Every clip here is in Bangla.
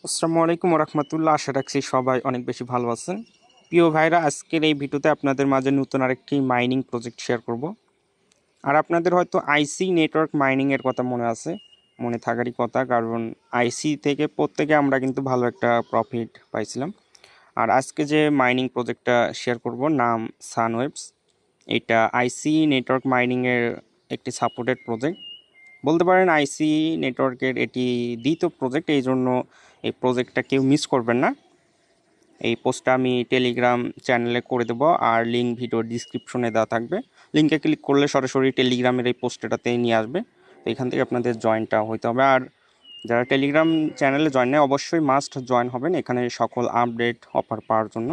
আসসালামু আলাইকুম রহমতুল্লাহ। আশা রাখছি সবাই অনেক বেশি ভালো আছেন। প্রিয় ভাইরা, আজকের এই ভিডিওতে আপনাদের মাঝে নতুন আরেকটি মাইনিং প্রজেক্ট শেয়ার করব। আর আপনাদের হয়তো আইসি নেটওয়ার্ক মাইনিংয়ের কথা মনে থাকারই কথা, কারণ আইসি থেকে প্রত্যেকে আমরা কিন্তু ভালো একটা প্রফিট পাইছিলাম। আর আজকে যে মাইনিং প্রজেক্টটা শেয়ার করব নাম সানওয়েবস। এটা আইসি নেটওয়ার্ক মাইনিংয়ের একটি সাপোর্টেড প্রজেক্ট বলতে পারেন। আইসি নেটওয়ার্কের এটি দ্বিতীয় প্রজেক্ট, এই জন্য এই প্রজেক্টটা কেউ মিস করবেন না। এই পোস্টটা আমি টেলিগ্রাম চ্যানেলে করে দেবো, আর লিঙ্ক ভিডিও ডিসক্রিপশনে দেওয়া থাকবে। লিঙ্কে ক্লিক করলে সরাসরি টেলিগ্রামের এই পোস্টটাতে নিয়ে আসবে। তো এখান থেকে আপনাদের জয়েনটা হইতে হবে। আর যারা টেলিগ্রাম চ্যানেলে জয়েন নেয় অবশ্যই মাস্ট জয়েন হবেন এখানে সকল আপডেট অফার পাওয়ার জন্য।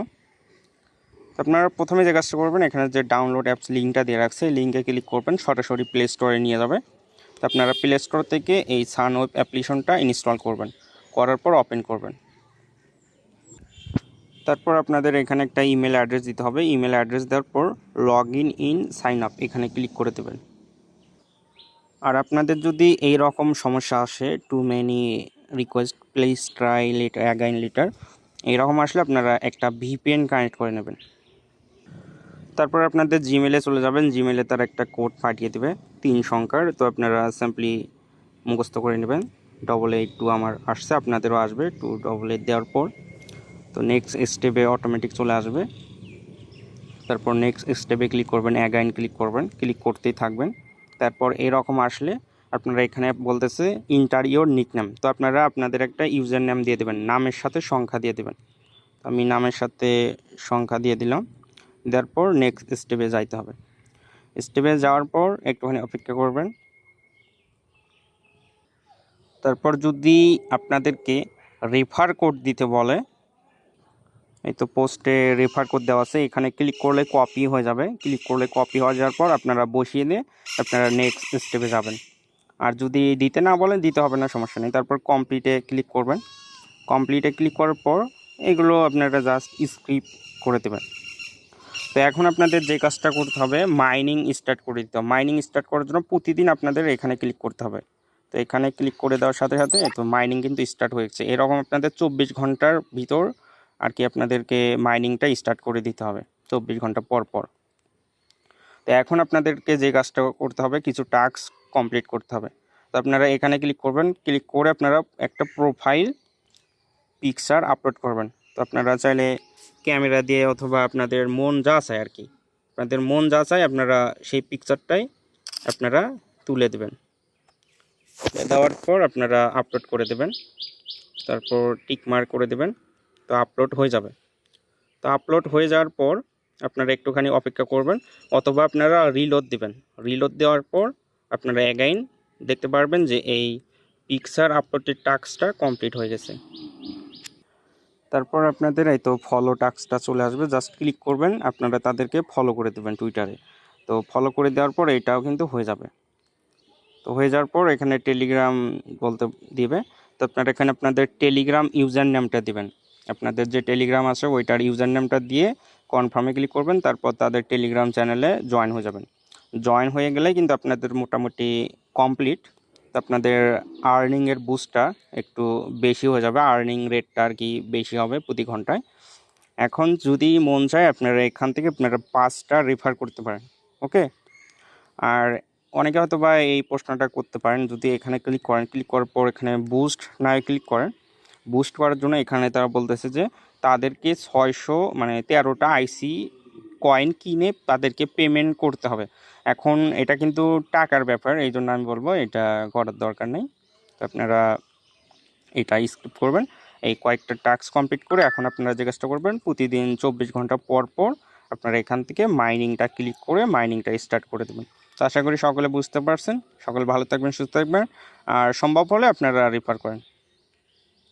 তো আপনারা প্রথমে যে কাজটা করবেন, এখানে যে ডাউনলোড অ্যাপস লিঙ্কটা দিয়ে রাখছে, লিঙ্কে ক্লিক করবেন, সরাসরি প্লে স্টোরে নিয়ে যাবে। তো আপনারা প্লে স্টোর থেকে এই সানওয়েব অ্যাপ্লিকেশনটা ইনস্টল করবেন, করার পর ওপেন করবেন। তারপর আপনাদের এখানে একটা ইমেল অ্যাড্রেস দিতে হবে। ইমেল অ্যাড্রেস দেওয়ার পর লগ ইন সাইন আপ এখানে ক্লিক করে দেবেন। আর আপনাদের যদি এই রকম সমস্যা আসে, too many request please try later again later, এইরকম আসলে আপনারা একটা ভিপিএন কানেক্ট করে নেবেন। তারপর আপনাদের জিমেলে চলে যাবেন। জিমেলে তার একটা কোড পাঠিয়ে দেবে 3 সংখ্যার। তো আপনারা সিম্পলি মুখস্থ করে নেবেন। 882 আমার আসছে, আপনাদেরও আসবে 288 দেওয়ার পর। তো নেক্সট স্টেপে অটোমেটিক চলে আসবে। তারপর নেক্সট স্টেপে ক্লিক করবেন, অ্যাগাইন ক্লিক করবেন, ক্লিক করতেই থাকবেন। তারপর এরকম আসলে আপনারা এখানে বলতেছে ইন্টার ইওর নিকনেম। তো আপনারা আপনাদের একটা ইউজার নেম দিয়ে দেবেন, নামের সাথে সংখ্যা দিয়ে দেবেন। আমি নামের সাথে সংখ্যা দিয়ে দিলাম। দেওয়ার পর নেক্সট স্টেপে যাইতে হবে। স্টেপে যাওয়ার পর একটুখানি অপেক্ষা করবেন। তারপর যদি আপনাদেরকে রেফার কোড দিতে বলে, এই তো পোস্টে রেফার কোড দেওয়া আছে, এখানে ক্লিক করলে কপি হয়ে যাবে। ক্লিক করলে কপি হয়ে যাওয়ার পর আপনারা বসিয়ে দিয়ে আপনারা নেক্সট স্টেপে যাবেন। আর যদি দিতে না বলেন, দিতে হবে না, সমস্যা নেই। তারপর কমপ্লিটে ক্লিক করবেন। কমপ্লিটে ক্লিক করার পর এগুলো আপনারা জাস্ট স্ক্রিপ্ট করে দেবেন। তো এখন আপনাদের যে কাজটা করতে হবে, মাইনিং স্টার্ট করে দিতে হবে। মাইনিং স্টার্ট করার জন্য প্রতিদিন আপনাদের এখানে ক্লিক করতে হবে। তো এখানে ক্লিক করে দেওয়ার সাথে সাথে তো মাইনিং কিন্তু স্টার্ট হয়েছে। এরকম আপনাদের 24 ঘন্টার ভিতর আর কি আপনাদেরকে মাইনিংটা স্টার্ট করে দিতে হবে 24 ঘন্টা পর পর। তো এখন আপনাদেরকে যে কাজটা করতে হবে, কিছু টাস্ক কমপ্লিট করতে হবে। তো আপনারা এখানে ক্লিক করবেন। ক্লিক করে আপনারা একটা প্রোফাইল পিকচার আপলোড করবেন। তো আপনারা চাইলে ক্যামেরা দিয়ে অথবা আপনাদের মন যা চায় আর কি, আপনাদের মন যা চায় আপনারা সেই পিকচারটাই আপনারা তুলে দেবেন। দেওয়ার পর আপনারা আপলোড করে দেবেন। তারপর টিক মার্ক করে দেবেন। তো আপলোড হয়ে যাবে। তো আপলোড হয়ে যাওয়ার পর আপনারা একটুখানি অপেক্ষা করবেন, অথবা আপনারা রিলোড দিবেন। রিলোড দেওয়ার পর আপনারা অ্যাগাইন দেখতে পারবেন যে এই পিকচার আপলোডের টাস্কটা কমপ্লিট হয়ে গেছে। তারপর আপনাদের এই তো ফলো টাস্কটা চলে আসবে, জাস্ট ক্লিক করবেন, আপনারা তাদেরকে ফলো করে দেবেন টুইটারে। তো ফলো করে দেওয়ার পর এটাও কিন্তু হয়ে যাবে। তো হয়ে যাওয়ার পর এখানে টেলিগ্রাম বলতে দিবে। তো আপনারা এখানে আপনাদের টেলিগ্রাম ইউজার নেমটা দিবেন। আপনাদের যে টেলিগ্রাম আছে ওইটার ইউজার নেমটা দিয়ে কনফার্মে ক্লিক করবেন। তারপর তাদের টেলিগ্রাম চ্যানেলে জয়েন হয়ে যাবেন। জয়েন হয়ে গেলে কিন্তু আপনাদের মোটামুটি কমপ্লিট। তো আপনাদের আর্নিংয়ের বুস্টটা একটু বেশি হয়ে যাবে, আর্নিং রেটটা আর কি বেশি হবে প্রতি ঘন্টায়। এখন যদি মন চায় আপনারা এখান থেকে আপনারা 5টা রেফার করতে পারেন। ওকে। আর অনেকে হয়তো বা এই প্রশ্নটা করতে পারেন, যদি এখানে ক্লিক করেন, ক্লিক করার পর এখানে বুস্ট না ক্লিক করেন, বুস্ট করার জন্য এখানে তারা বলতেছে যে তাদেরকে 600 মানে 13টা আইসি কয়েন কিনে তাদেরকে পেমেন্ট করতে হবে। এখন এটা কিন্তু টাকার ব্যাপার, এই জন্য আমি বলবো এটা করার দরকার নেই। তো আপনারা এটা স্কিপ করবেন। এই কয়েকটা টাস্ক কমপ্লিট করে এখন আপনারা যে কাজটা করবেন, প্রতিদিন 24 ঘন্টা পর পর আপনারা এখান থেকে মাইনিংটা ক্লিক করে মাইনিংটা স্টার্ট করে দেবেন। তো আশা করি সকলে বুঝতে পারছেন। সকলে ভালো থাকবেন, সুস্থ থাকবেন, আর সম্ভব হলে আপনারা রেফার করেন।